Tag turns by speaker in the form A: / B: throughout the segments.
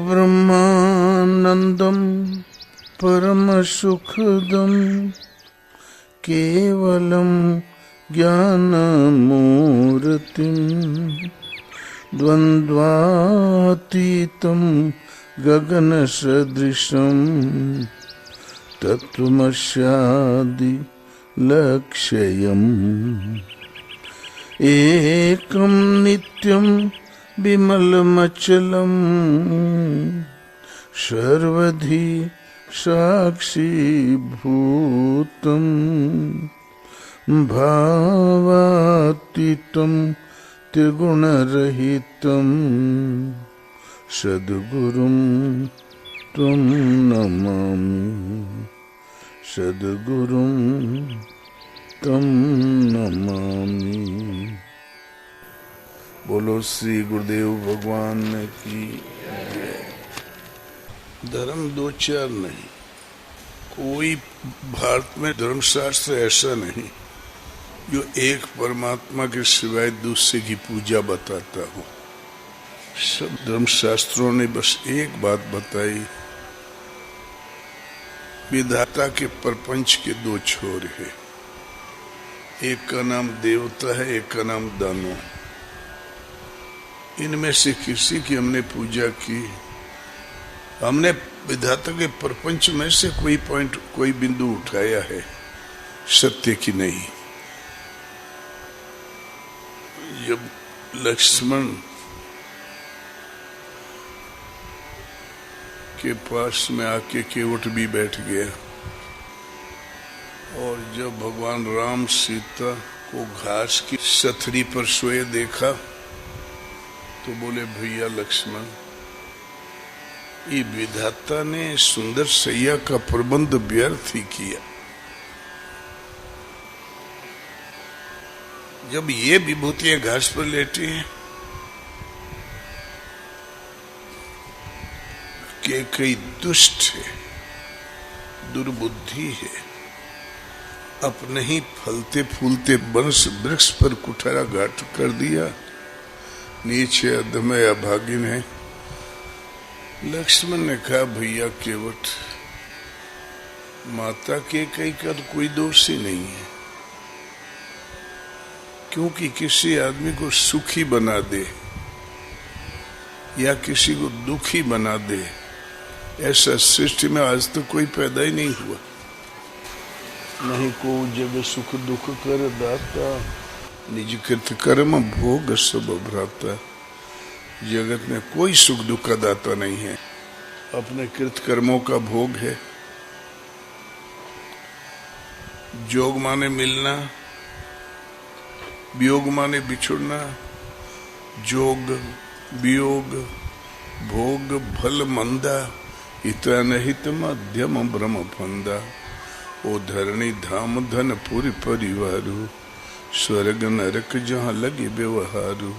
A: ब्रह्मानंदं परमसुखदं केवलं ज्ञानमूर्तिं द्वन्द्वातीतं गगनसदृशं तत्त्वमस्यादि लक्ष्यम् एकं नित्यं विमलमचलं सर्वधि साक्षीभूतं भावातीतं त्रिगुणरहितं सद्गुरुं त्वं नमामि सद्गुरुं त्वं नमामि। बोलो श्री गुरुदेव भगवान की जय। धर्म दो चार नहीं, कोई भारत में धर्मशास्त्र ऐसा नहीं जो एक परमात्मा के सिवाय दूसरे की पूजा बताता हो। सब धर्मशास्त्रों ने बस एक बात बताई, विधाता के प्रपंच के दो छोर है, एक का नाम देवता है, एक का नाम दानव। इनमें से किसी की हमने पूजा की, हमने विधाता के प्रपंच में से कोई बिंदु उठाया है सत्य की नहीं। जब लक्ष्मण के पास में आके केवट भी बैठ गया और जब भगवान राम सीता को घास की सथरी पर सोए देखा तो बोले, भैया लक्ष्मण, ये विधाता ने सुंदर सैया का प्रबंध व्यर्थ ही किया। जब ये विभूतियां घास पर लेटी हैं कि कई दुष्ट है, दुर्बुद्धि है, अपने ही फलते फूलते वंश वृक्ष पर कुठारा घाट कर दिया, नीचे अधमय अभागिन है। लक्ष्मण ने कहा, भैया केवट, माता के कई का तो कोई दोष ही नहीं है, क्योंकि किसी आदमी को सुखी बना दे या किसी को दुखी बना दे, ऐसा सृष्टि में आज तक कोई पैदा ही नहीं हुआ। नहीं को जब सुख दुख कर दाता, निज कृत कर्म भोग सब भ्राता। जगत में कोई सुख दुख का दाता नहीं है, अपने कृत कर्मों का भोग है। जोग माने मिलना, वियोग माने बिछुड़ना, जोग वियोग भोग भल मंदा, इतना नहीं मध्यम ब्रह्म फंदा। ओ धरणी धाम धन पूरी परिवारू, स्वर्ग नरक जहाँ लगे व्यवहारू।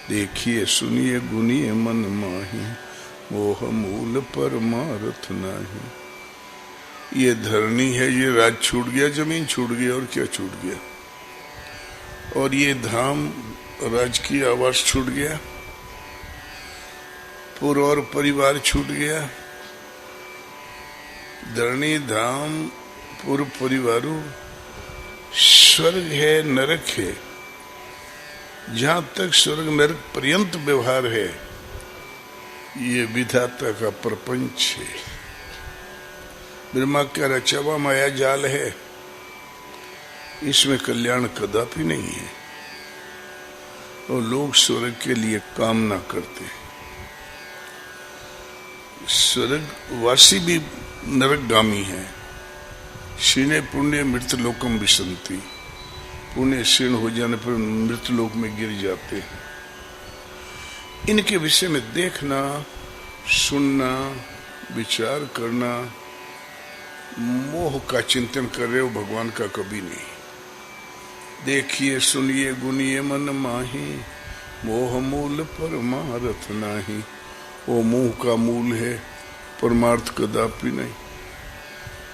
A: देखिए सुनिए गुनिए मन माही, मोह मूल परमारथ नाही। ये धरणी है, ये राज छूट गया, जमीन छूट गया और क्या छूट गया, और ये धाम राज की आवास छूट गया, पुर और परिवार छूट गया। धरणी धाम पुर परिवारू, स्वर्ग है नरक है, जहां तक स्वर्ग नरक पर्यंत व्यवहार है, ये विधाता का प्रपंच है। ब्रह्मा का रचा हुआ माया जाल है, इसमें कल्याण कदापि नहीं है, और लोग स्वर्ग के लिए कामना करते हैं। स्वर्गवासी भी नरकगामी है। क्षीणे पुण्य मृत लोकम विसंति, पुण्य क्षीण हो जाने पर मृत लोक में गिर जाते हैं। इनके विषय में देखना, सुनना, विचार करना, मोह का चिंतन कर रहे हो, भगवान का कभी नहीं। देखिए सुनिए गुनिए मन माही, मोह मूल परमारथ नाही। वो मोह का मूल है, परमार्थ कदापि नहीं।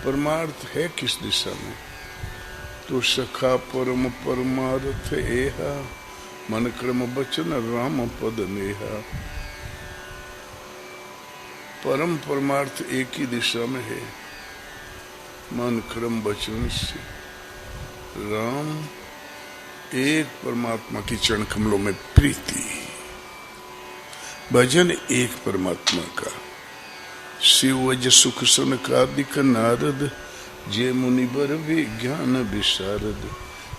A: परमार्थ है किस दिशा में? तो सखा परम परमार्थ एहा, मन क्रम बचन राम पद नेहा। परम परमार्थ एक ही दिशा में है, मन कर्म वचन से। राम एक परमात्मा की चरण कमलों में प्रीति, भजन एक परमात्मा का। शिव वज सुख सनकादिक नारद, जे मुनि बर विज्ञान विशारद।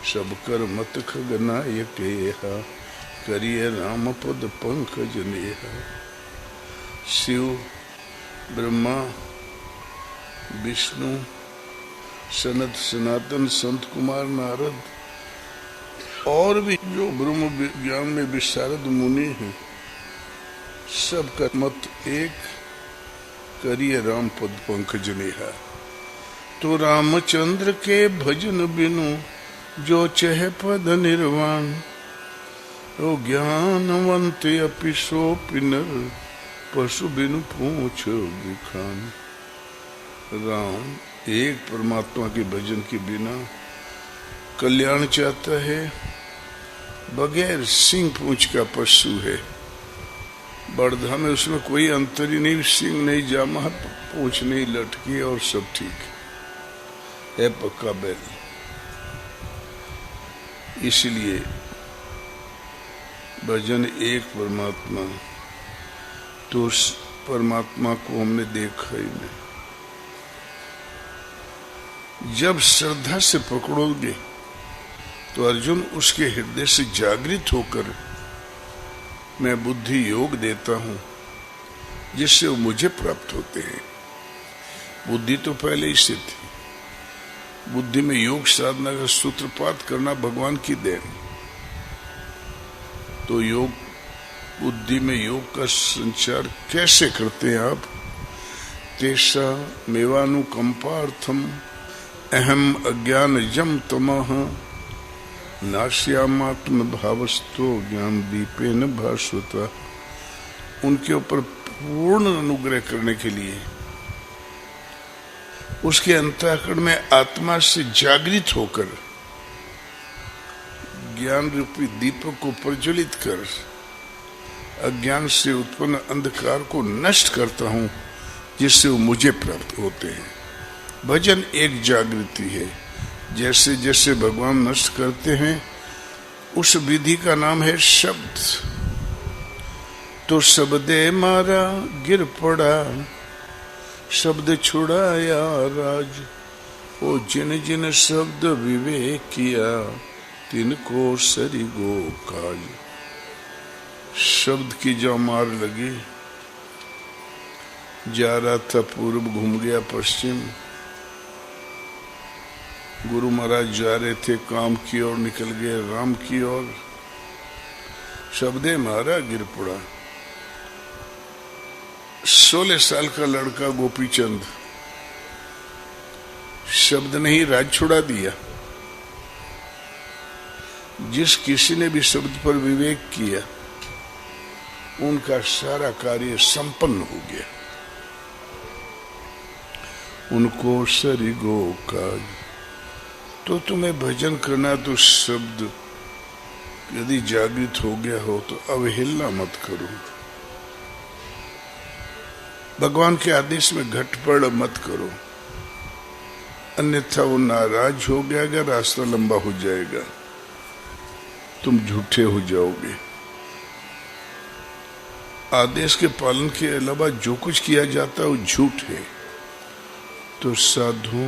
A: सब कर मत खगनायक, करिय राम पद पंकज नेहा। शिव, ब्रह्मा, विष्णु, सनत सनातन, संत कुमार, नारद और भी जो ब्रह्म विज्ञान में विशारद मुनि हैं, सबका मत एक, करिए राम पद पंकज नेहा। तो रामचंद्र के भजन बिनु, जो चह पद निर्वाण। ओ ज्ञानवंत अपि सो पिनर, पशु बिनु पूछ बिखान। राम एक परमात्मा के भजन के बिना कल्याण चाहता है, बगैर सिंह पूंछ का पशु है। बड़धा में उसमें कोई अंतर ही नहीं, सिंह नहीं जामा, पूंछ नहीं लटकी और सब ठीक है, पक्का बैल। इसलिए भजन एक परमात्मा, तो उस परमात्मा को हमने देखा ही नहीं। जब श्रद्धा से पकड़ोगे तो अर्जुन उसके हृदय से जागृत होकर मैं बुद्धि योग देता हूं, जिससे वो मुझे प्राप्त होते हैं। बुद्धि तो पहले ही से थी। बुद्धि में योग साधना का सूत्रपात करना भगवान की देन। तो योग, बुद्धि में योग का संचार कैसे करते हैं आप? तेषा मेवानुकंपार्थम अहम अज्ञान जम तमः, नाश्यामात्म भावस्तो ज्ञान दीपेन भास्वता। उनके ऊपर पूर्ण अनुग्रह करने के लिए उसके अंतःकरण में आत्मा से जागृत होकर ज्ञान रूपी दीपक को प्रज्वलित कर अज्ञान से उत्पन्न अंधकार को नष्ट करता हूं, जिससे वो मुझे प्राप्त होते हैं। भजन एक जागृति है। जैसे जैसे भगवान नष्ट करते हैं, उस विधि का नाम है शब्द। तो शब्दे मारा गिर पड़ा, शब्द छुड़ाया राज। ओ जिन जिन शब्द विवेक किया, तिनको सरी गो काज। शब्द की जो मार लगी, जा रहा था पूर्व, घूम गया पश्चिम। गुरु महाराज जा रहे थे काम की ओर, निकल गए राम की ओर। शब्दे मारा गिर पड़ा। 16 साल का लड़का गोपी चंद, शब्द ने ही राज छुड़ा दिया। जिस किसी ने भी शब्द पर विवेक किया, उनका सारा कार्य संपन्न हो गया। उनको सरी गो काज। तो तुम्हें भजन करना, तो शब्द यदि जागृत हो गया हो तो अवहेलना मत करो। भगवान के आदेश में घटपड़ मत करो, अन्यथा वो नाराज हो गया, रास्ता लंबा हो जाएगा, तुम झूठे हो जाओगे। आदेश के पालन के अलावा जो कुछ किया जाता है वो झूठ है। तो साधु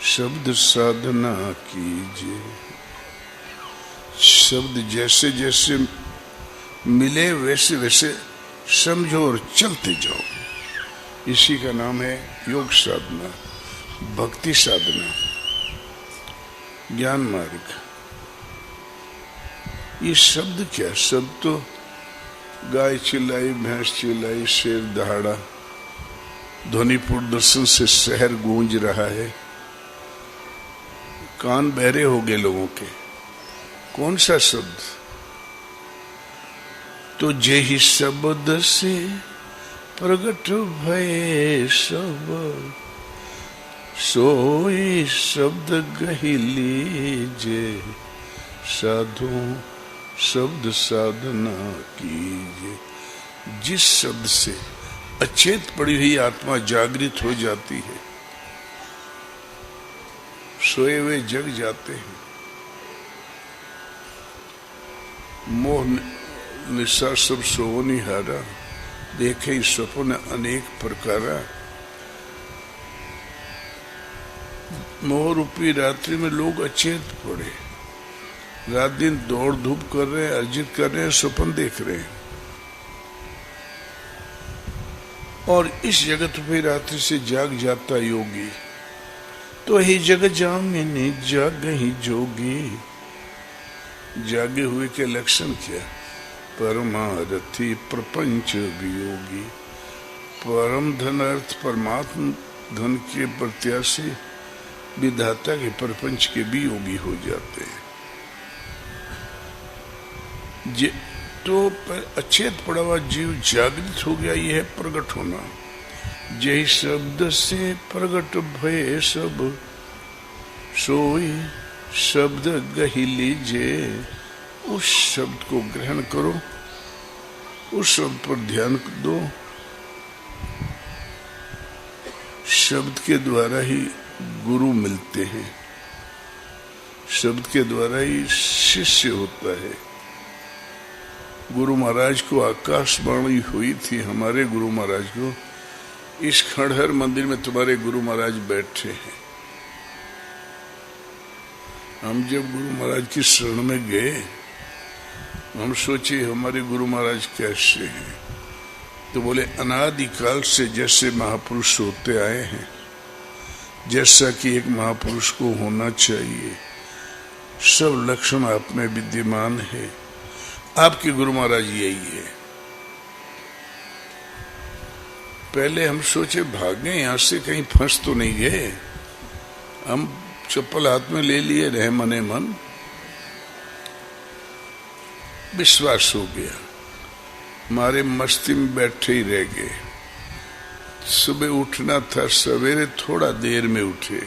A: शब्द साधना कीजिए। शब्द जैसे जैसे मिले वैसे वैसे समझो और चलते जाओ। इसी का नाम है योग साधना, भक्ति साधना, ज्ञान मार्ग। ये शब्द क्या? शब्द तो गाय चिल्लाई, भैंस चिल्लाई, शेर दहाड़ा, ध्वनि प्रदर्शन से शहर गूंज रहा है। कान बहरे हो गए लोगों के। कौन सा शब्द? तो जेहि शब्द से प्रगट भये सब, सोई शब्द गहि लीजे। साधु शब्द साधना कीजिए। जिस शब्द से अचेत पड़ी हुई आत्मा जागृत हो जाती है, सोए हुए जग जाते हैं। मोह निशा सब सोओ निहारा, देखे स्वप्न अनेक प्रकारा। मोह रूपी रात्रि में लोग अचेत पड़े, रात दिन दौड़ धूप कर रहे हैं, अर्जित कर रहे हैं, स्वप्न देख रहे हैं। और इस जगत पे रात्रि से जाग जाता योगी, तो ही जग जामिनी जाग ही जोगी। जागे हुए के लक्षण क्या? परमारथी प्रपंच वियोगी। परम धन अर्थ परमात्म धन के प्रत्याशी विधाता के प्रपंच के भी योगी हो जाते हैं। तो अचेत पड़ा हुआ जीव जागृत हो गया, यह है प्रकट होना। जय शब्द से प्रकट भय सब, सोई शब्द गही लीजे। उस शब्द को ग्रहण करो, उस शब्द पर ध्यान दो। शब्द के द्वारा ही गुरु मिलते हैं, शब्द के द्वारा ही शिष्य होता है। गुरु महाराज को आकाशवाणी हुई थी, हमारे गुरु महाराज को, इस खंडहर मंदिर में तुम्हारे गुरु महाराज बैठे हैं। हम जब गुरु महाराज की शरण में गए, हम सोचे हमारे गुरु महाराज कैसे हैं, तो बोले अनादिकाल से जैसे महापुरुष होते आए हैं, जैसा कि एक महापुरुष को होना चाहिए, सब लक्षण आप में विद्यमान है। आपके गुरु महाराज यही है। पहले हम सोचे भागे यहां से, कहीं फंस तो नहीं गए। हम चप्पल हाथ में ले लिए, रहे मने मन, विश्वास हो गया, हमारे मस्ती में बैठे ही रह गए। सुबह उठना था, सवेरे थोड़ा देर में उठे,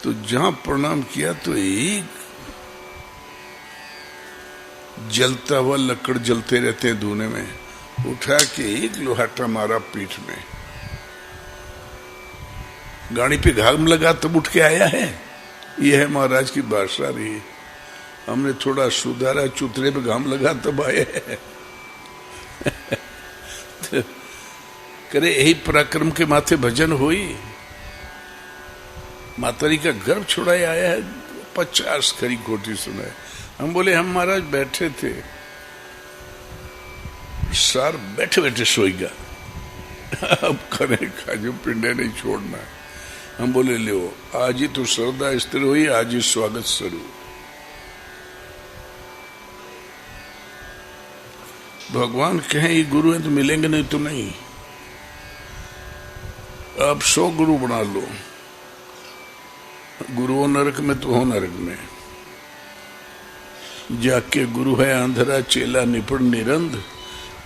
A: तो जहां प्रणाम किया तो एक जलता हुआ, लकड़ जलते रहते हैं धुने में, उठा के एक लोहाटा मारा पीठ में। गाड़ी पे घाम लगा तब उठ के आया है। यह है महाराज की भाषा रही। हमने थोड़ा सुधारा, चुतरे पे घाम लगा तब आए है। तो करे यही पराक्रम के माथे भजन हुई। मातारी का गर्भ छुड़ाए आया है, 50 खरी खोटी सुनाए। हम बोले हम महाराज बैठे थे, सार बैठे बैठे सोएगा, अब करे खाजो पिंडे नहीं छोड़ना। हम बोले लो आज ही तो श्रद्धा स्थिर हुई, आज ही स्वागत शुरू। भगवान कहें ये गुरु है तो मिलेंगे, नहीं तो नहीं। आप 100 गुरु बना लो, गुरु हो नरक में तो हो नरक में। जाके गुरु है अंधरा, चेला निपुण निरंध।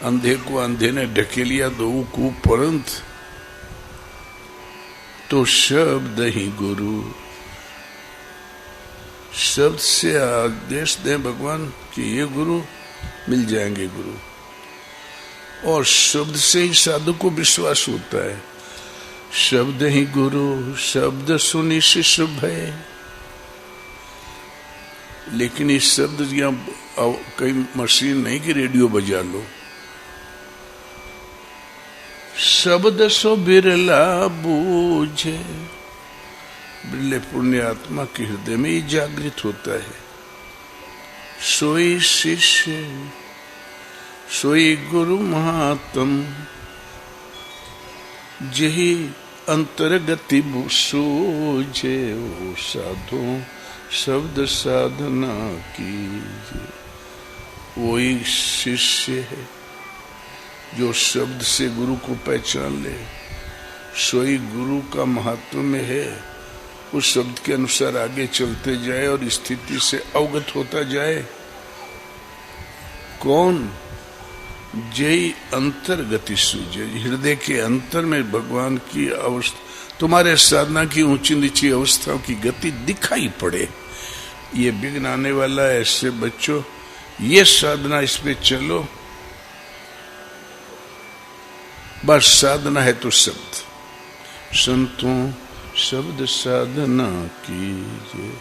A: अंधे को अंधे ने ढकेलिया, दो को परंत। तो शब्द ही गुरु। शब्द से आदेश दें भगवान कि ये गुरु, मिल जाएंगे गुरु। और शब्द से ही साधु को विश्वास होता है। शब्द ही गुरु, शब्द सुनी शिष्य भय। लेकिन इस शब्द या कई मशीन नहीं कि रेडियो बजा लो। शब्द सो बिरला बूझे। बिरले पुण्य आत्मा के हृदय में ही जागृत होता है। सोई शिष्य, सोई गुरु महात्म। जही अंतर्गति सूझे, ओ साधो शब्द साधना कीजिए। वही शिष्य है जो शब्द से गुरु को पहचान ले। सोई गुरु का महत्व में है। उस शब्द के अनुसार आगे चलते जाए और स्थिति से अवगत होता जाए। कौन? जय अंतर्गति सूझे। हृदय के अंतर में भगवान की अवस्था, तुम्हारे साधना की ऊंची नीची अवस्थाओं की गति दिखाई पड़े। ये विघ्न आने वाला है, ऐसे बच्चों ये साधना, इस पे चलो। बस साधना है तो शब्द, संतों शब्द साधना कीजिए।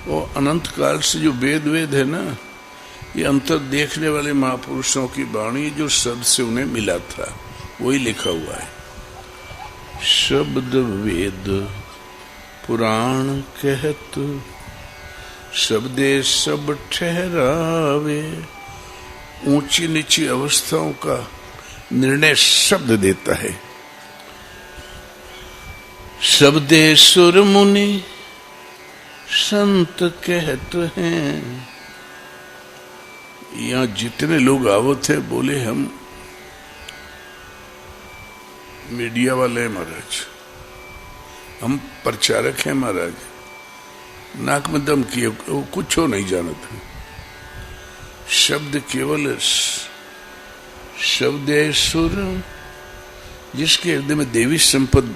A: और अनंत काल से जो वेद है ना, ये अंतर देखने वाले महापुरुषों की वाणी जो शब्द से उन्हें मिला था, वही लिखा हुआ है। शब्द वेद पुराण कहत, शब्दे सब ठहरावे। ऊंची नीची अवस्थाओं का निर्णय शब्द देता है। शब्दे सुर मुनि संत कहते हैं। यहाँ जितने लोग आवत है बोले हम मीडिया वाले हैं महाराज, हम प्रचारक हैं महाराज, नाक में दम किए, वो कुछ हो नहीं जानते। शब्द केवल शब्द है सुर, जिसके हृदय में देवी संपद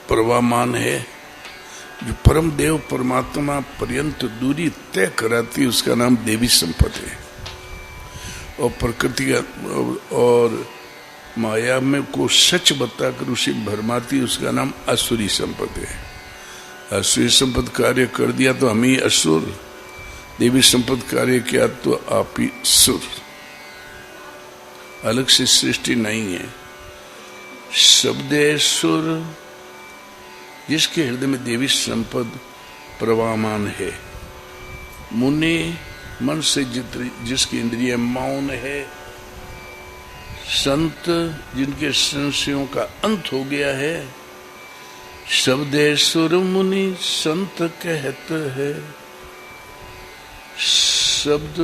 A: प्रवाहमान है, जो परम देव परमात्मा पर्यंत दूरी तय कराती, उसका नाम देवी संपद है। और प्रकृति और माया में को सच बताकर उसे भरमाती, उसका नाम असुरी संपद है। असुरी संपद कार्य कर दिया तो हम ही असुर, देवी संपद कार्य किया तो आप ही सुर। अलग से सृष्टि नहीं है। शब्द सुर, जिसके हृदय में देवी संपद प्रवाहमान है। मुनि, मन से जिसकी इंद्रिय मौन है। संत, जिनके संशयों का अंत हो गया है। शब्दे सुर मुनि संत कहते हैं। शब्द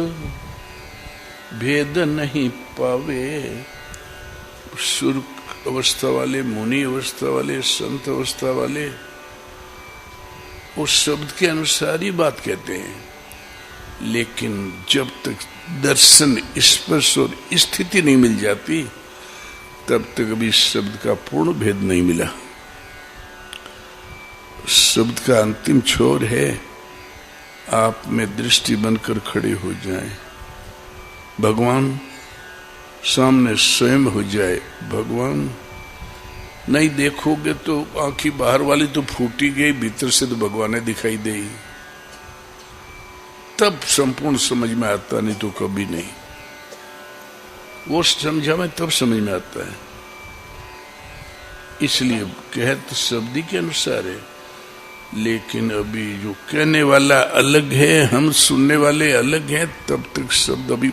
A: भेद नहीं पावे। सुर अवस्था वाले, मुनि अवस्था वाले, संत अवस्था वाले उस शब्द के अनुसार ही बात कहते हैं। लेकिन जब तक दर्शन, स्पर्श और स्थिति नहीं मिल जाती, तब तक अभी शब्द का पूर्ण भेद नहीं मिला। शब्द का अंतिम छोर है, आप में दृष्टि बनकर खड़े हो जाएं, भगवान सामने स्वयं हो जाए। भगवान नहीं देखोगे तो आंखी बाहर वाली तो फूटी गई, भीतर से तो भगवान दिखाई दे, तब संपूर्ण समझ में आता, नहीं तो कभी नहीं। वो समझा में तब समझ में आता है। इसलिए कहत शब्द के अनुसार है, लेकिन अभी जो कहने वाला अलग है, हम सुनने वाले अलग हैं, तब तक शब्द अभी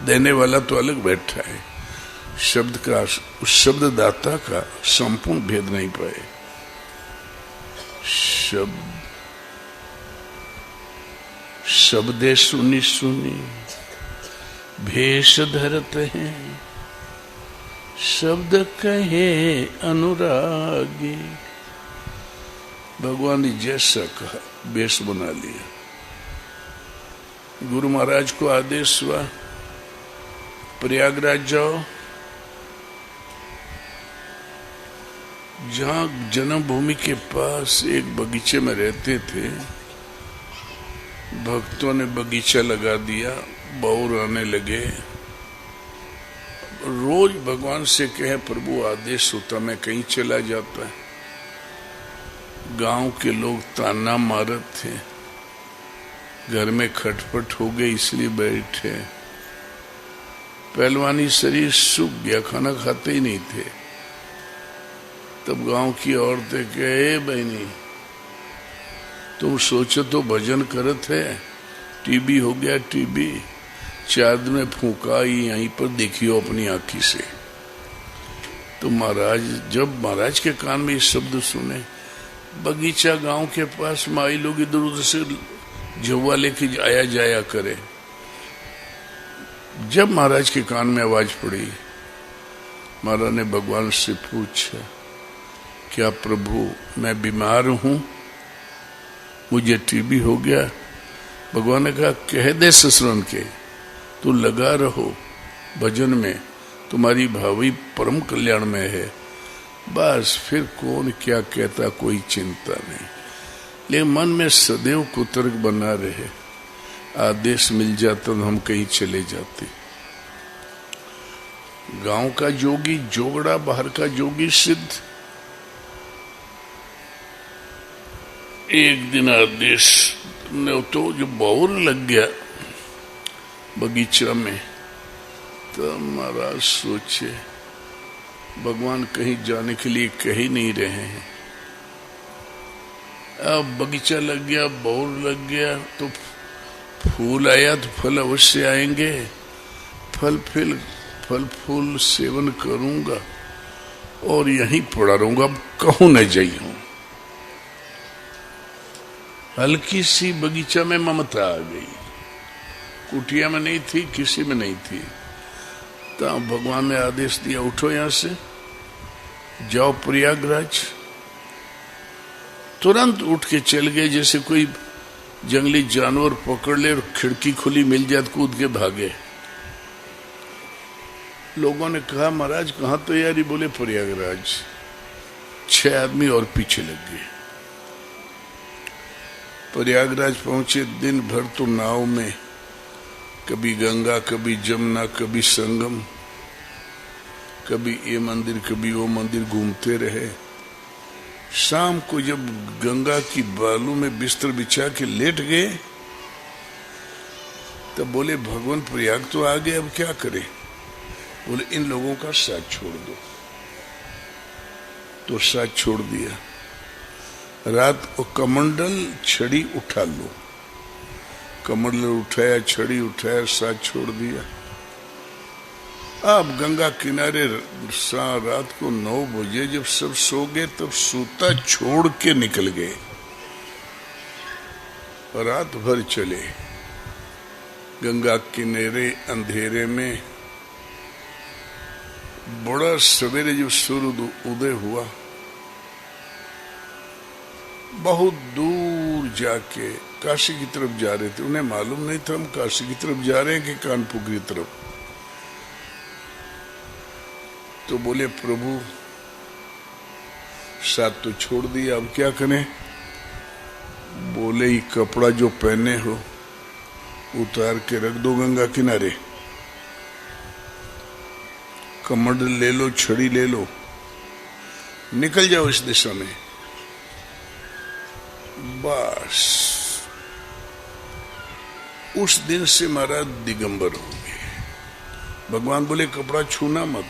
A: देने वाला तो अलग बैठा है। शब्द का, उस शब्ददाता का संपूर्ण भेद नहीं पाए। शब्दे सुनी सुनी भेष धरत हैं। शब्द कहे अनुरागी। भगवान ने जैसा कहा वेश बना लिया। गुरु महाराज को आदेश हुआ, प्रयागराज जाओ, जहां जन्मभूमि के पास एक बगीचे में रहते थे, भक्तों ने बगीचा लगा दिया, बौर आने लगे। रोज भगवान से कहे प्रभु आदेश होता मैं कहीं चला जाता है। गांव के लोग ताना मारत थे, घर में खटपट हो गई इसलिए बैठे। पहलवानी शरीर सूख गया, खाना खाते ही नहीं थे। तब गांव की औरतें कहे बहनी तुम सोचो तो भजन करत है, टीबी हो गया टीबी, चाँद में फूका ही यहीं पर देखियो अपनी आंखी से। तो महाराज, जब महाराज के कान में ये शब्द सुने, बगीचा गांव के पास माई लोग इधर उधर से झुआ लेके आया जाया करे। जब महाराज के कान में आवाज पड़ी, महाराज ने भगवान से पूछा क्या प्रभु मैं बीमार हूं, मुझे टीबी हो गया। भगवान ने कहा कह दे ससुरन के, तू लगा रहो भजन में, तुम्हारी भावी परम कल्याण में है। बस फिर कौन क्या कहता कोई चिंता नहीं, लेकिन मन में सदैव कुतर्क बना रहे। आदेश मिल जाता तो हम कहीं चले जाते। गांव का जोगी जोगड़ा, बाहर का जोगी सिद्ध। एक दिन आदेश ने तो जो बौर लग गया बगीचा में, तो महाराज सोचे भगवान कहीं जाने के लिए कह ही नहीं रहे हैं। अब बगीचा लग गया, बौर लग गया, तो फूल आया तो फल अवश्य आएंगे। फल फूल सेवन करूंगा और यहीं पड़ा रहूंगा, अब कहूं न जाई हूं। हल्की सी बगीचा में ममता आ गई, कुटिया में नहीं थी, किसी में नहीं थी। तो भगवान ने आदेश दिया, उठो यहां से, जाओ प्रयागराज। तुरंत उठ के चल गए, जैसे कोई जंगली जानवर पकड़ ले और खिड़की खुली मिल जाए तो कूद के भागे। लोगों ने कहा महाराज कहां तैयारी? बोले प्रयागराज। 6 आदमी और पीछे लग गए। प्रयागराज पहुंचे, दिन भर तो नाव में, कभी गंगा कभी जमुना कभी संगम, कभी ये मंदिर कभी वो मंदिर घूमते रहे। शाम को जब गंगा की बालू में बिस्तर बिछा के लेट गए, तब बोले भगवान प्रयाग तो आ गए, अब क्या करें? बोले इन लोगों का साथ छोड़ दो। तो साथ छोड़ दिया। रात को कमंडल छड़ी उठा लो, कमंडल उठाया, छड़ी उठाया, साथ छोड़ दिया। अब गंगा किनारे रात को 9 बजे जब सब सो गए, तब सूता छोड़ के निकल गए। रात भर चले गंगा किनारे अंधेरे में। बड़ा सवेरे जब सूर्य उदय हुआ, बहुत दूर जाके काशी की तरफ जा रहे थे। उन्हें मालूम नहीं था हम काशी की तरफ जा रहे हैं कि कानपुर की तरफ। तो बोले प्रभु साथ तो छोड़ दिया, अब क्या करें? बोले ये कपड़ा जो पहने हो उतार के रख दो गंगा किनारे, कमंडल ले लो, छड़ी ले लो, निकल जाओ इस दिशा में। बस उस दिन से महाराज दिगंबर हो गए। भगवान बोले कपड़ा छूना मत।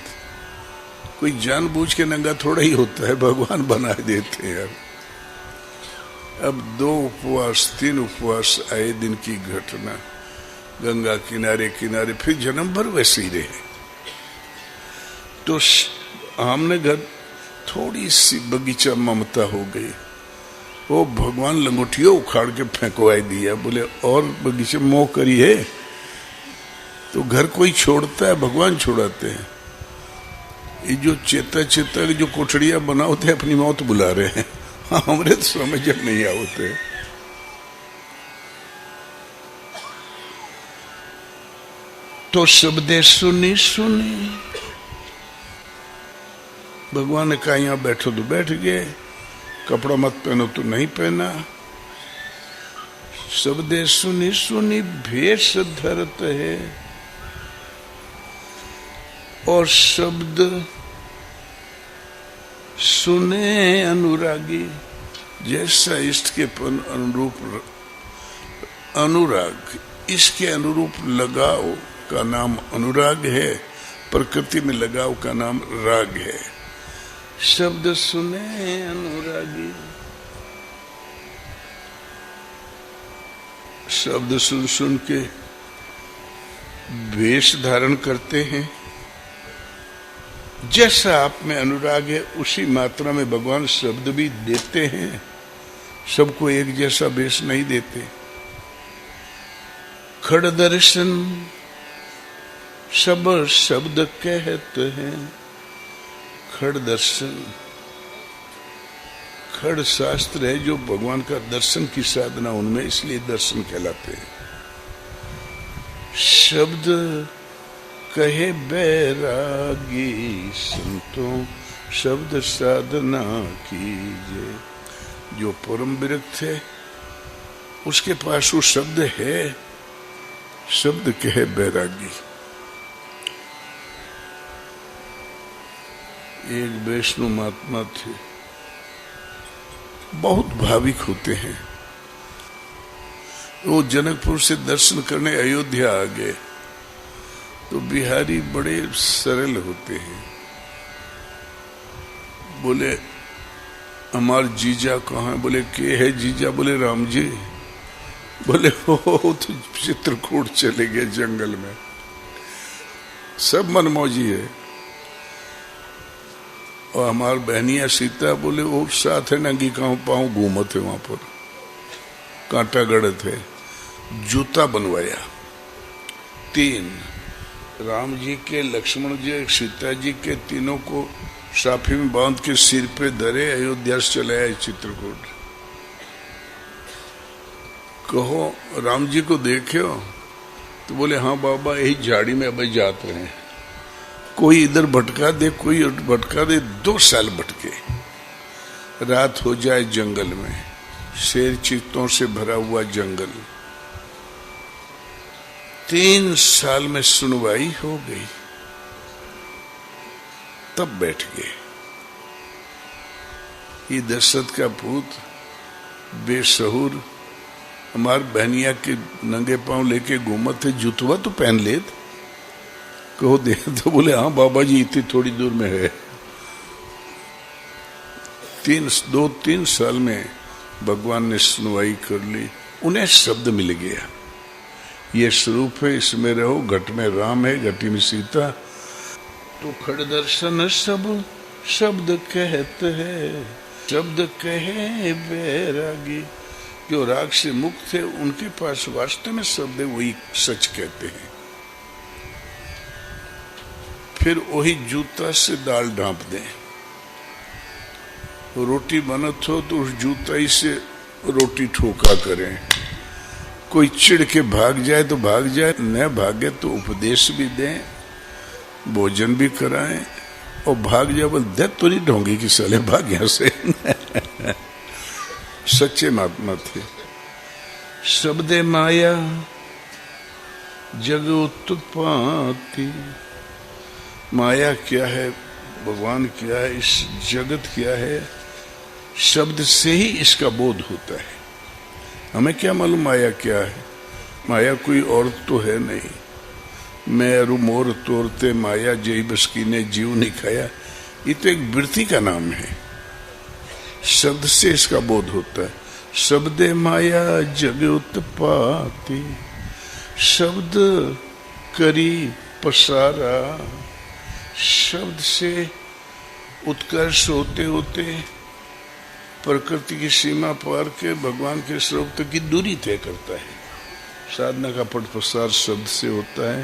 A: कोई जानबूझ के नंगा थोड़ा ही होता है, भगवान बना देते हैं यार। अब 2 उपवास 3 उपवास आए दिन की घटना, गंगा किनारे किनारे, फिर जन्म भर वैसे ही रहे। तो हमने घर थोड़ी सी बगीचा ममता हो गई, वो भगवान लंगोटिया उखाड़ के फेंकवाई दिया। बोले और बगीचे मोह करी है तो घर कोई छोड़ता है, भगवान छोड़ाते हैं। ये जो चेता जो कोठड़िया बनाते अपनी मौत बुला रहे हैं, हमारे तो समझ नहीं आते। तो शब्दे सुनी सुनी, भगवान ने कहा यहां बैठो तो बैठ गए, कपड़ा मत पहनो तो नहीं पहना। शब्दे सुनी सुनी भेष धरत है, और शब्द सुने अनुरागी। जैसा इष्ट के अनुरूप अनुराग, इसके अनुरूप लगाव का नाम अनुराग है, प्रकृति में लगाव का नाम राग है। शब्द सुने अनुरागी, शब्द सुन सुन के वेश धारण करते हैं। जैसा आप में अनुराग है उसी मात्रा में भगवान शब्द भी देते हैं। सबको एक जैसा वेश नहीं देते। खड़ दर्शन सब शब्द कहते हैं। खड़ दर्शन, खड़ शास्त्र है जो भगवान का दर्शन की साधना उनमें, इसलिए दर्शन कहलाते हैं। शब्द कहे बैरागी संतों शब्द साधना कीजिए। जो परम विरक्त है उसके पास वो शब्द है। शब्द कहे बैरागी, एक वैष्णव महात्मा थे, बहुत भाविक होते हैं। वो जनकपुर से दर्शन करने अयोध्या आ गए तो बिहारी बड़े सरल होते हैं। बोले हमार जीजा कहाँ है? बोले के है जीजा? बोले राम जी। बोले हो तो चित्रकूट चले गए जंगल में, सब मनमौजी है। और हमार बहनिया सीता बोले वो साथ है नंगी कहाँ पाँव घूमत है, वहां पर कांटा गढ़त है। जूता बनवाया 3, राम जी के, लक्ष्मण जी, सीता जी के, तीनों को साफी में बांध के सिर पे धरे अयोध्या से चले आए चित्रकूट। कहो राम जी को देखे हो? तो बोले हाँ बाबा यही झाड़ी में अभी जाते हैं, कोई इधर भटका दे कोई भटका दे। 2 साल भटके, रात हो जाए जंगल में, शेर चीतों से भरा हुआ जंगल। 3 साल में सुनवाई हो गई, तब बैठ गए। ये दशरथ का पूत बेसहुर हमार बहनिया के नंगे पांव लेके घूमत थे, जुतवा तो पहन ले। कहो दे तो बोले हाँ बाबा जी इतनी थोड़ी दूर में है। 2-3 साल में भगवान ने सुनवाई कर ली, उन्हें शब्द मिल गया, ये स्वरूप है, इसमें रहो। घट में राम है, घटी में सीता। तो खड़ दर्शन सब शब्द कहते हैं, शब्द कहे बैरागी। जो राग से मुक्त थे उनके पास वास्तव में शब्द वही सच कहते हैं। फिर वही जूता से दाल ढांप दें। रोटी बनत हो तो उस जूता ही से रोटी ठोका करें। कोई चिढ़ के भाग जाए तो भाग जाए, न भागे तो उपदेश भी दें, भोजन भी कराएं। और भाग जाए बोल दे तो नहीं ढोंगी कि साले भाग यहां से। सच्चे महात्मा थे। शब्दे माया जग उत्पाती। माया क्या है, भगवान क्या है, इस जगत क्या है, शब्द से ही इसका बोध होता है। हमें क्या मालूम माया क्या है? माया कोई औरत तो है नहीं। मैं अरु मोर तोरते माया जय बसकी ने जीव नहीं खाया, ये तो एक वृत्ति का नाम है। शब्द से इसका बोध होता है। शब्दे माया जग उत्पाती, शब्द करी पसारा। शब्द से उत्कर्ष होते होते प्रकृति की सीमा पार के भगवान के स्वरूप तक की दूरी तय करता है। साधना का पट प्रसार शब्द से होता है।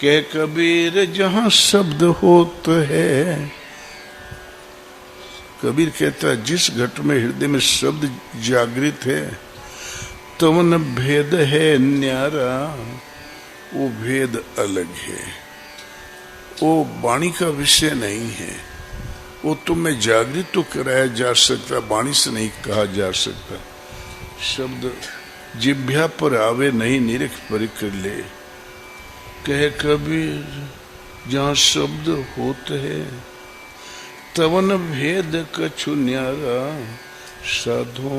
A: कह कबीर जहां शब्द होता है, कबीर कहता है जिस घट में हृदय में शब्द जागृत है तवन भेद है न्यारा। वो भेद अलग है, वो वाणी का विषय नहीं है। वो तुम्हें जागृत तो कराया जा सकता, वाणी से नहीं कहा जा सकता। शब्द जिभ्या पर आवे नहीं, निरख परिक ले। कह कबीर जहाँ शब्द होते हैं तवन भेद कछु न्यारा। साधो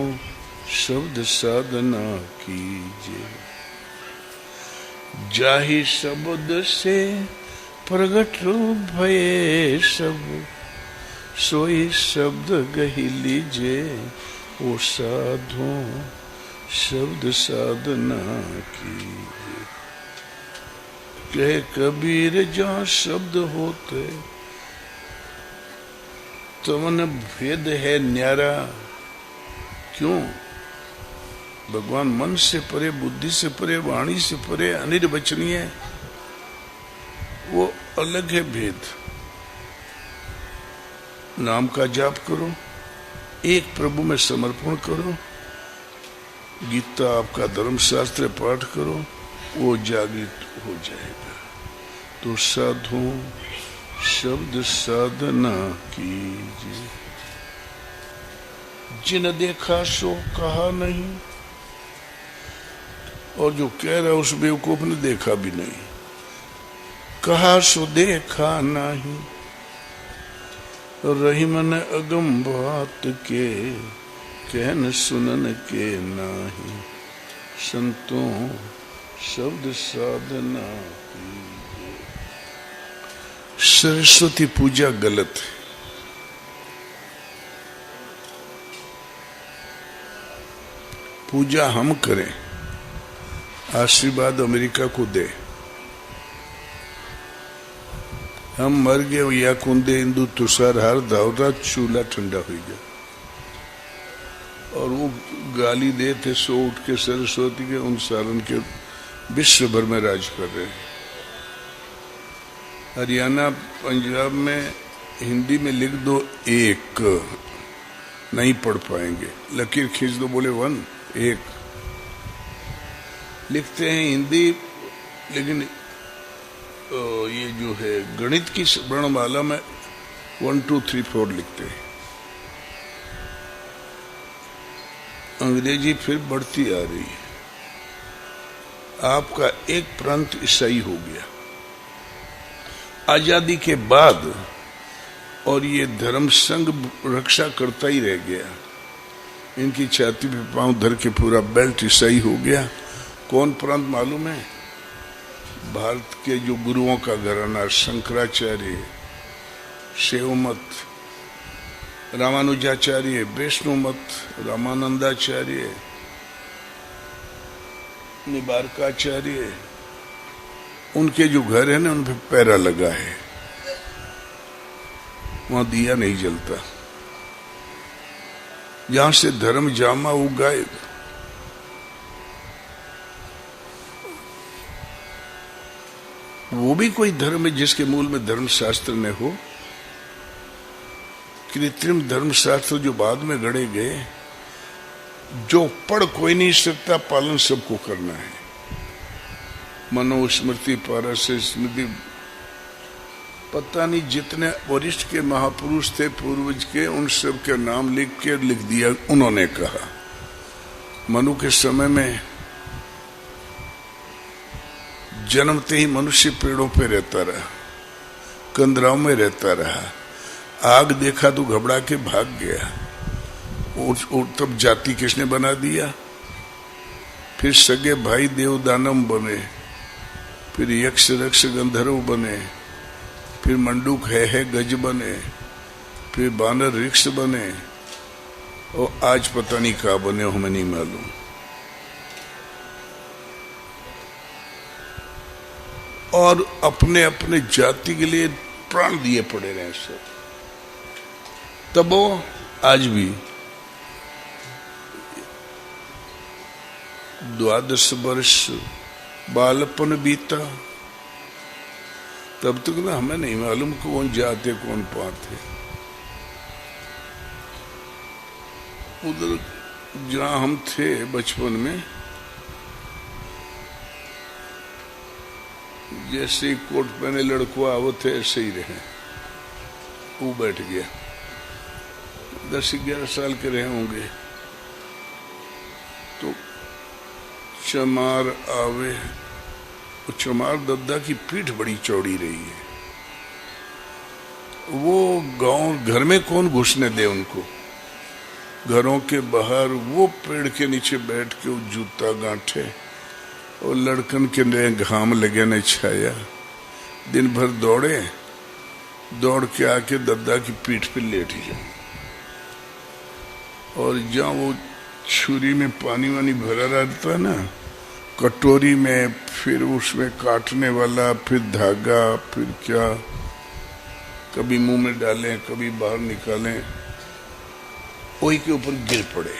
A: शब्द साधना कीजिए, जाहि शब्द से प्रगट भये सब। सोई शब्द गही लीजे, ओ साधो शब्द साधना कीजिए। कहे कबीर जहाँ शब्द होते तवन भेद है न्यारा। क्यों? भगवान मन से परे, बुद्धि से परे, वाणी से परे, अनिर्वचनीय, वो अलग है भेद। नाम का जाप करो, एक प्रभु में समर्पण करो, गीता आपका धर्मशास्त्र पाठ करो, वो जागृत हो जाएगा। तो साधु शब्द साधना कीजिए। जिन देखा सो कहा नहीं, और जो कह रहा है उस बेवकूफ ने देखा भी नहीं। कहा सो देखा नहीं, रही मन अगम बात के, कहन सुनन के नाही, संतों शब्द साधना कीजे। सरस्वती पूजा गलत है। पूजा हम करें, आशीर्वाद अमेरिका को दे। हम मर गए या कुंदे हिंदू तुषार हार दावरा चूल्हा ठंडा हो गया। और वो गाली दे थे सो उठ के सरस्वती के, उन सारण के विश्व भर में राज कर रहे हैं। हरियाणा पंजाब में हिंदी में लिख दो एक, नहीं पढ़ पाएंगे। लकीर खींच दो, बोले 1 1 लिखते हैं हिंदी, लेकिन ये जो है गणित की वर्णमाला में 1 2 3 4 लिखते हैं। अंग्रेजी फिर बढ़ती आ रही है। आपका एक प्रांत ईसाई हो गया आजादी के बाद, और ये धर्म संघ रक्षा करता ही रह गया। इनकी छाती पे पांव धर के पूरा बेल्ट ईसाई हो गया। कौन प्रांत मालूम है? भारत के जो गुरुओं का घराना, शंकराचार्य, शैवमत, रामानुजाचार्य, वैष्णवमत, रामानंदाचार्य, निबारकाचार्य, उनके जो घर है ना, उन पे पैरा लगा है। वहां दिया नहीं जलता। जहां से धर्म जामा वो गायब। वो भी कोई धर्म है जिसके मूल में धर्मशास्त्र न हो। कृत्रिम धर्मशास्त्र जो बाद में गढ़े गए, जो पढ़ कोई नहीं सकता, पालन सबको करना है। मनुस्मृति, पारस स्मृति, पता नहीं जितने वरिष्ठ के महापुरुष थे पूर्वज के, उन सब के नाम लिख के लिख दिया। उन्होंने कहा मनु के समय में जन्मते ही मनुष्य पेड़ों पे रहता रहा, कंदराओं में रहता रहा। आग देखा तो घबरा के भाग गया। और तब जाति किसने बना दिया? फिर सगे भाई देव दानव बने, फिर यक्ष रक्ष गंधर्व बने, फिर मंडूक है गज बने, फिर बानर रिक्ष बने, और आज पता नहीं कहाँ बने, हमें नहीं मालूम। और अपने अपने जाति के लिए प्राण दिए पड़े रहे सब। तब वो आज भी 12 वर्ष बालपन बीता, तब तक ना हमें नहीं मालूम कौन जाते कौन पाते। उधर जहां हम थे बचपन में, जैसे ही कोट पहने लड़कुआ वो थे ऐसे ही रहे। वो बैठ गया, 10-11 साल के रहे होंगे तो चमार आवे। वो चमार दद्दा की पीठ बड़ी चौड़ी रही है। वो गांव घर में कौन घुसने दे उनको। घरों के बाहर वो पेड़ के नीचे बैठ के वो जूता गांठे, और लड़कन के नए घाम लगे न छाया। दिन भर दौड़े, दौड़ के आके दद्दा की पीठ पे लेट जाए। और जहाँ वो छुरी में पानी वानी भरा रहता ना, कटोरी में, फिर उसमें काटने वाला, फिर धागा, फिर क्या, कभी मुंह में डालें, कभी बाहर निकालें, वही के ऊपर गिर पड़े,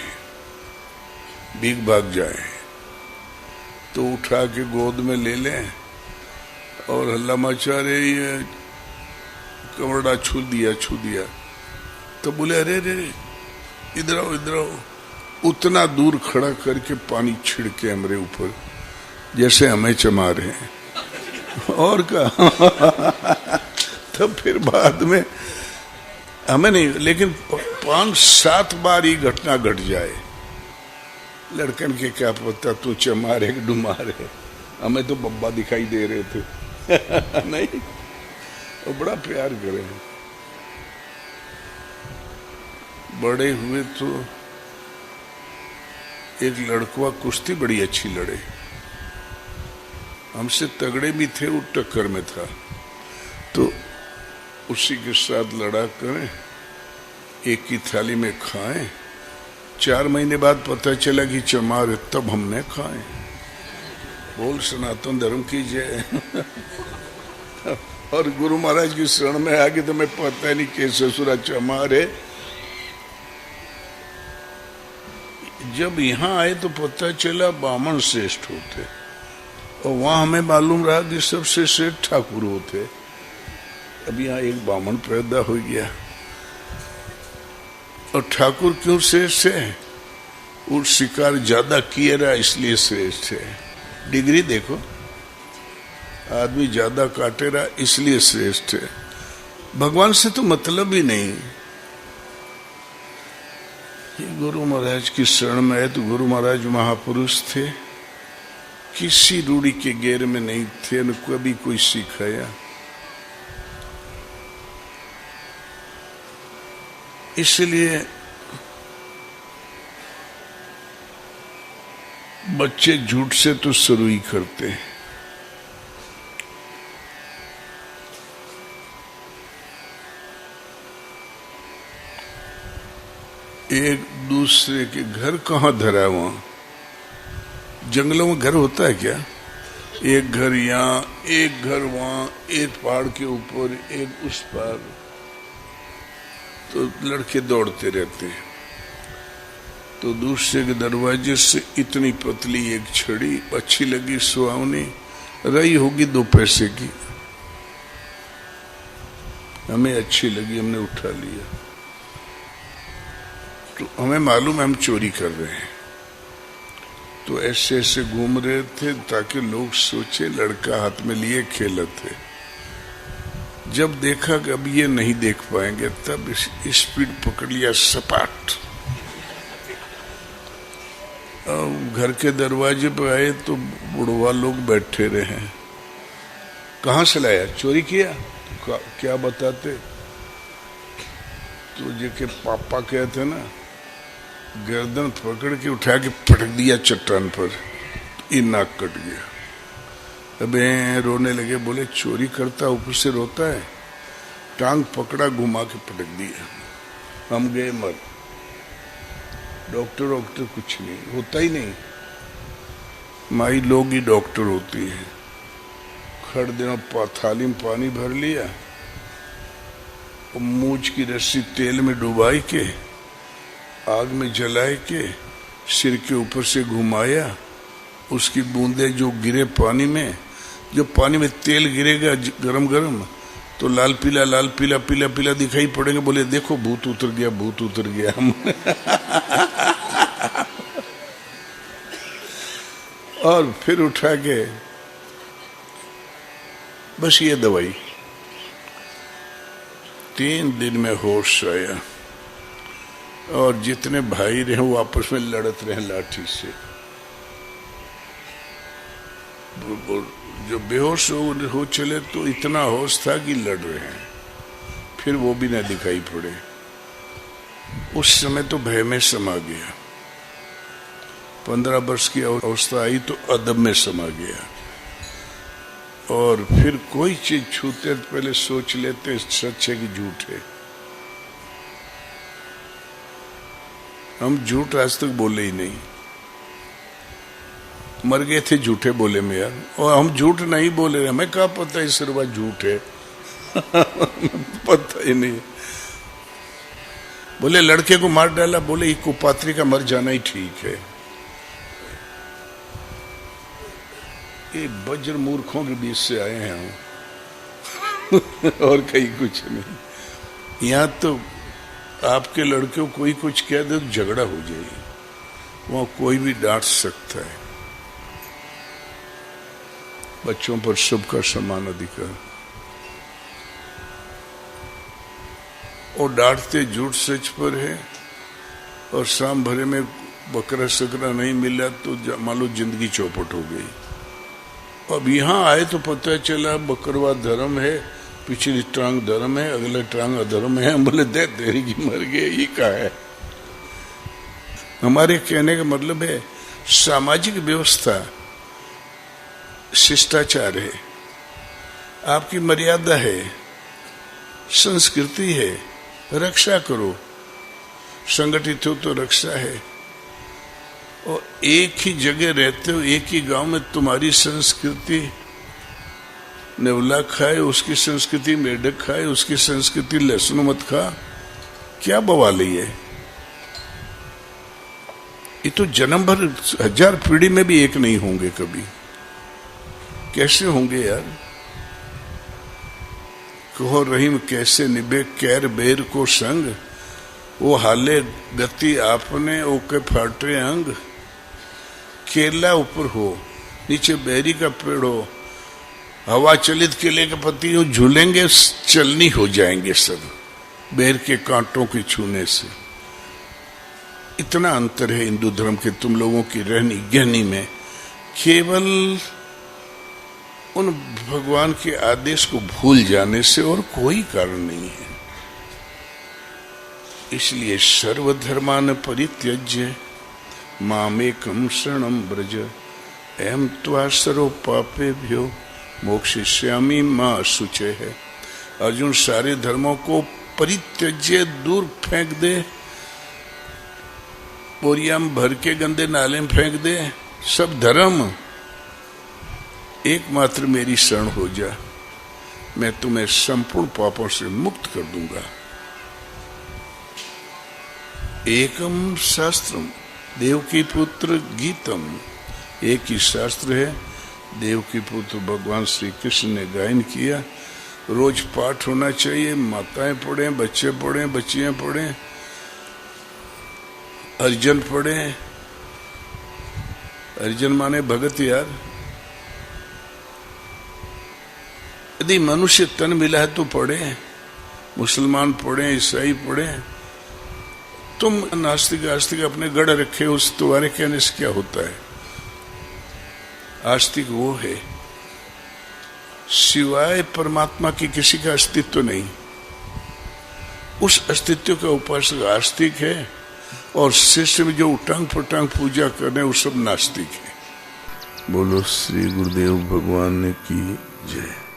A: भीग भाग जाए तो उठा के गोद में ले लें और हल्ला मचा रहे, ये कमरड़ा छू दिया। तो बोले अरे अरे इधर आओ इधर आओ। उतना दूर खड़ा करके पानी छिड़के हमारे ऊपर, जैसे हमें चमा रहे हैं। और क्या तब फिर बाद में हमें नहीं, लेकिन 5-7 बार ये घटना घट जाए। लड़कन के क्या पता तू चमार है कि डुमार है, हमें तो बब्बा दिखाई दे रहे थे। नहीं, वो बड़ा प्यार करे। बड़े हुए तो एक लड़का कुश्ती बड़ी अच्छी लड़े, हमसे तगड़े भी थे, वो टक्कर में था, तो उसी के साथ लड़ा करें, एक ही थाली में खाएं। 4 महीने बाद पता चला कि चमार है, तब हमने खाए। बोल सनातन धर्म की जय। और गुरु महाराज की शरण में आगे तो मैं पता नहीं कैसे ससुरा चमार है। जब यहाँ आए तो पता चला बामन श्रेष्ठ होते, और वहां हमें मालूम रहा कि सबसे श्रेष्ठ ठाकुर होते। अब यहाँ एक बामन पैदा हो गया, और ठाकुर क्यों श्रेष्ठ है? वो शिकार ज्यादा किए रहा इसलिए श्रेष्ठ है। डिग्री देखो, आदमी ज्यादा काटे रहा इसलिए श्रेष्ठ है। भगवान से तो मतलब ही नहीं। गुरु महाराज की शरण में आए तो गुरु महाराज महापुरुष थे, किसी रूढ़ी के घेर में नहीं थे, न कभी कोई सिखाया। इसलिए बच्चे झूठ से तो शुरू ही करते हैं। एक दूसरे के घर कहाँ धरा, वहां जंगलों में घर होता है क्या? एक घर यहाँ, एक घर वहां, एक पहाड़ के ऊपर, एक उस पार, तो लड़के दौड़ते रहते हैं। तो दूसरे के दरवाजे से इतनी पतली एक छड़ी अच्छी लगी, सुहावनी रही होगी 2 पैसे की, हमें अच्छी लगी, हमने उठा लिया। तो हमें मालूम है हम चोरी कर रहे हैं, तो ऐसे ऐसे घूम रहे थे ताकि लोग सोचे लड़का हाथ में लिए खेलते थे। जब देखा कि अब ये नहीं देख पाएंगे, तब स्पीड पकड़ लिया सपाट। घर के दरवाजे पे आए तो बुढ़वा लोग बैठे रहे। कहाँ से लाया? चोरी किया? क्या बताते? तो जे के पापा कहते ना, गर्दन पकड़ के उठा के पटक दिया चट्टान पर, ये नाक कट गया। अबे रोने लगे, बोले चोरी करता ऊपर से रोता है। टांग पकड़ा, घुमा के पटक दिया। हम गए मर। डॉक्टर कुछ नहीं, होता ही नहीं। माई लोग ही डॉक्टर होती है। खड़ देना, थाली में पानी भर लिया, और मूंछ की रस्सी तेल में डुबाई के, आग में जलाए के, सिर के ऊपर से घुमाया, उसकी बूंदे जो गिरे पानी में, जब पानी में तेल गिरेगा गरम गरम, तो लाल पीला पीला पीला दिखाई पड़ेगा। बोले देखो भूत उतर गया, भूत उतर गया। और फिर उठा के बस ये दवाई, 3 दिन में होश आया। और जितने भाई रहे वो आपस में लड़त रहे लाठी से। जो बेहोश हो चले तो इतना होश था कि लड़ रहे हैं, फिर वो भी न दिखाई पड़े। उस समय तो भय में समा गया। 15 वर्ष की अवस्था आई तो अदब में समा गया। और फिर कोई चीज छूते तो पहले सोच लेते सच है कि झूठ है। हम झूठ आज तक बोले ही नहीं, मर गए थे झूठे बोले में यार। और हम झूठ नहीं बोले, हमें क्या पता इस सिर्फ झूठ है। पता ही नहीं। बोले लड़के को मार डाला, बोले ये कुपात्री का मर जाना ही ठीक है। ये वज्र मूर्खों के बीच से आए हैं हम। और कहीं कुछ नहीं। यहाँ तो आपके लड़के को कोई कुछ कह दे तो झगड़ा हो जाएगी, वहां कोई भी डांट सकता है। बच्चों पर सबका समान अधिकार। और डांटते झूठ सच पर है, और शाम भरे में बकरा सकरा नहीं मिला तो मान लो जिंदगी चौपट हो गई। अब यहाँ आए तो पता चला बकरवा धर्म है, पिछली टांग धर्म है, अगले टांग अधर्म है। हम बोले दे तेरी की मर गए, ये क्या है? हमारे कहने का मतलब है सामाजिक व्यवस्था, शिष्टाचार है, आपकी मर्यादा है, संस्कृति है, रक्षा करो। संगठित हो तो रक्षा है। और एक ही जगह रहते हो, एक ही गांव में, तुम्हारी संस्कृति नेवला खाए, उसकी संस्कृति मेढक खाए, उसकी संस्कृति लहसुन मत खा, क्या बवाल है? ये तो जन्म भर 1000 पीढ़ी में भी एक नहीं होंगे कभी। कैसे होंगे यार? कहो रहीम कैसे निभे कैर बेर को संग, वो हाले गति आपने ओके फाटे अंग। केला ऊपर हो, नीचे बेरी का पेड़ हो, हवा चलित केले के पत्ती हो, झूलेंगे चलनी हो जाएंगे सब बेर के कांटों के छूने से। इतना अंतर है हिंदू धर्म के तुम लोगों की रहनी गहनी में, केवल उन भगवान के आदेश को भूल जाने से, और कोई कारण नहीं है। इसलिए सर्वधर्मान परित्यज्य मामेकं शरणं व्रज अहं त्वा सर्व पापेभ्यो मोक्षयिष्यामि मा शुचे है। अर्जुन सारे धर्मों को परित्यज्य, दूर फेंक दे, बोरिया में भर के गंदे नाले में फेंक दे सब धर्म, एकमात्र मेरी शरण हो जा, मैं तुम्हें संपूर्ण पापों से मुक्त कर दूंगा। एकम शास्त्रम देवकी पुत्र गीतम, एक ही शास्त्र है, देवकी पुत्र भगवान श्री कृष्ण ने गायन किया। रोज पाठ होना चाहिए, माताएं पढ़े, बच्चे पढ़े, बच्चियां पढ़े, अर्जन पढ़े। अर्जन माने भगत यार। यदि मनुष्य तन मिला है तो पढ़े, मुसलमान पढ़े, ईसाई पढ़े। तुम नास्तिक आस्तिक अपने गढ़ रखे, उस तुम्हारे कहने से क्या होता है? आस्तिक वो है सिवाय परमात्मा की किसी का अस्तित्व नहीं, उस अस्तित्व का उपासक आस्तिक है, और शिष्य में जो उटंग पटंग पूजा करने वो सब नास्तिक है। बोलो श्री गुरुदेव भगवान की जय।